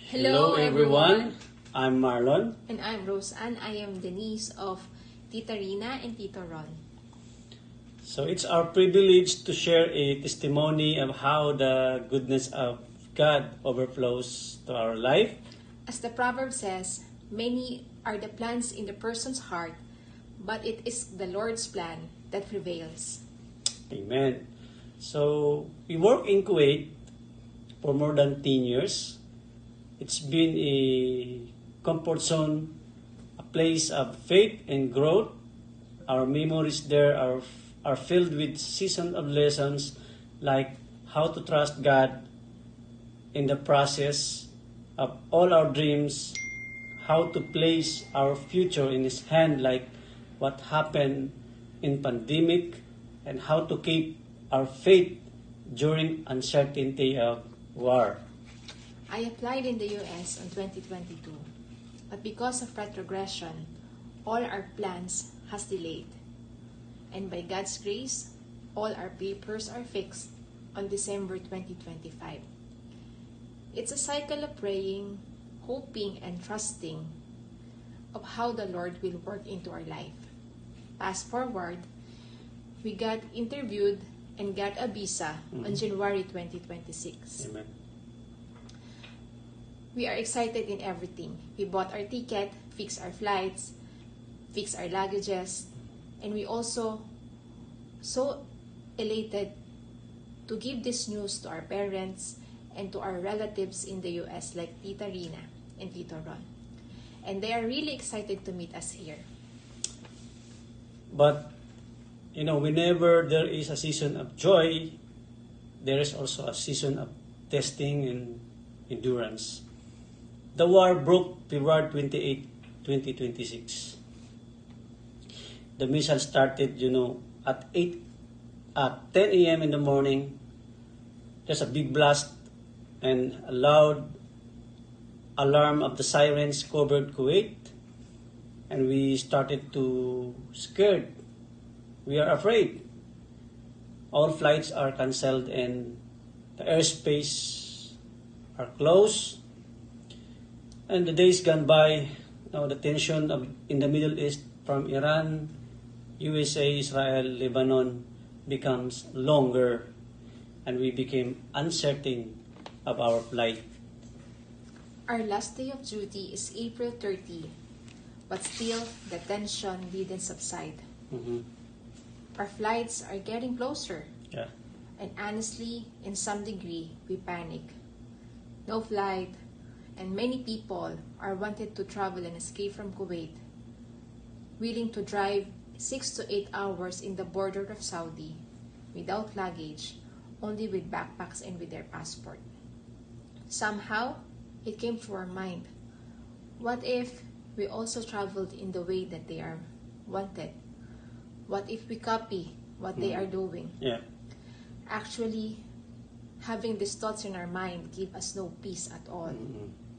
Hello everyone, I'm Marlon. And I'm Roseanne. I am Denise of Tita Rina and Tito Ron. So it's our privilege to share a testimony of how the goodness of God overflows to our life. As the proverb says, many are the plans in the person's heart, but it is the Lord's plan that prevails. Amen. So we work in Kuwait for more than 10 years. It's been a comfort zone, a place of faith and growth. Our memories there are filled with seasons of lessons like how to trust God in the process of all our dreams, how to place our future in His hand like what happened in pandemic, and how to keep our faith during uncertainty of war. I applied in the US in 2022, but because of retrogression, all our plans has delayed. And by God's grace, all our papers are fixed on December 2025. It's a cycle of praying, hoping, and trusting of how the Lord will work into our life. Fast forward, we got interviewed and got a visa on January 2026. Amen. We are excited in everything. We bought our ticket, fixed our flights, fixed our luggages, and we also so elated to give this news to our parents and to our relatives in the US like Tita Rina and Tito Ron. And they are really excited to meet us here. But, whenever there is a season of joy, there is also a season of testing and endurance. The war broke February 28, 2026. The missile started, at 10 a.m. in the morning. There's a big blast and a loud alarm of the sirens covered Kuwait. And we started to scared. We are afraid. All flights are canceled and the airspace are closed. And the days gone by, now the tension in the Middle East from Iran, USA, Israel, Lebanon becomes longer, and we became uncertain of our flight. Our last day of duty is April 30, but still the tension didn't subside. Mm-hmm. Our flights are getting closer. Yeah. And honestly, in some degree, we panic. No flight, and many people are wanted to travel and escape from Kuwait, willing to drive 6 to 8 hours in the border of Saudi without luggage, only with backpacks and with their passport. Somehow, it came to our mind, what if we also traveled in the way that they are wanted? What if we copy what they are doing? Yeah. Actually, having these thoughts in our mind give us no peace at all. Mm-hmm.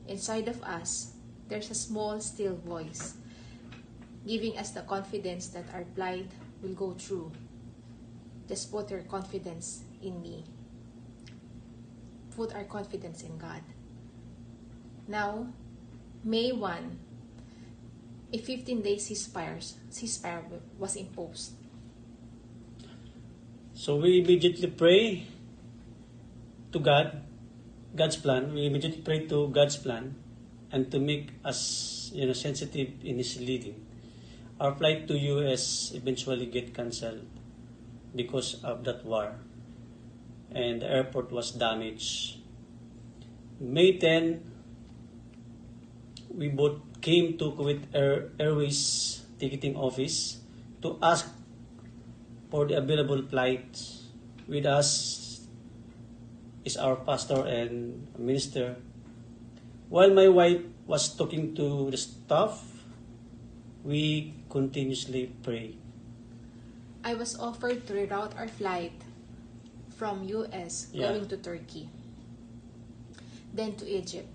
Inside of us, there's a small, still voice giving us the confidence that our plight will go through. Just put your confidence in me. Put our confidence in God. Now, May 1, a 15-day ceasefire was imposed. So we immediately pray to God, God's plan. We immediately pray to God's plan and to make us, sensitive in His leading. Our flight to US eventually get cancelled because of that war, and the airport was damaged. May 10, we both came to Kuwait Airways ticketing office to ask for the available flights. With us is our pastor and minister. While my wife was talking to the staff, we continuously pray. I was offered to reroute our flight from US going to Turkey, then to Egypt.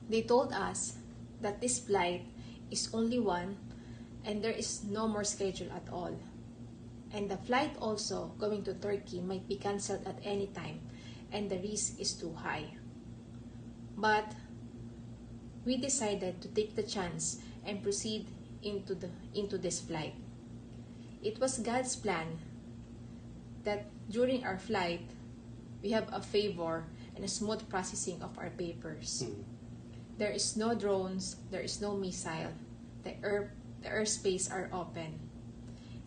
They told us that this flight is only one and there is no more schedule at all. And the flight also going to Turkey might be cancelled at any time and the risk is too high. But we decided to take the chance and proceed into this flight. It was God's plan that during our flight, we have a favor and a smooth processing of our papers. There is no drones, there is no missile. The airspace are open.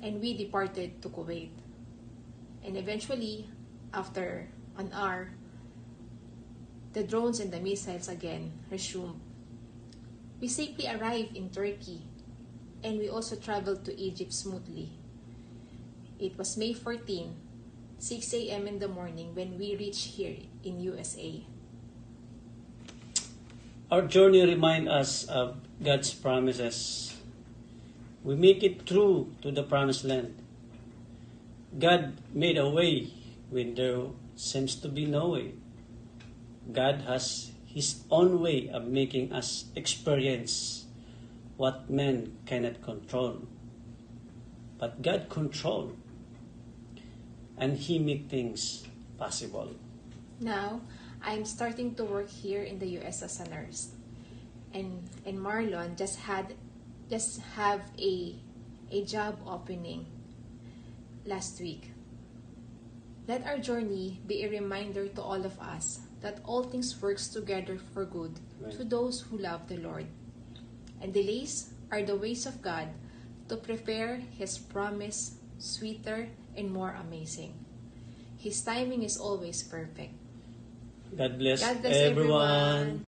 And we departed to Kuwait. And eventually, after an hour, the drones and the missiles again resumed. We safely arrived in Turkey, and we also traveled to Egypt smoothly. It was May 14, 6 a.m. in the morning when we reached here in USA. Our journey reminds us of God's promises. We make it through to the promised land. God made a way when there seems to be no way. God has His own way of making us experience what man cannot control. But God controls, and He makes things possible. Now, I'm starting to work here in the US as a nurse. And Marlon just have a job opening last week. Let our journey be a reminder to all of us that all things works together for good to those who love the Lord. And delays are the ways of God to prepare His promise sweeter and more amazing. His timing is always perfect. God bless, God bless everyone. everyone.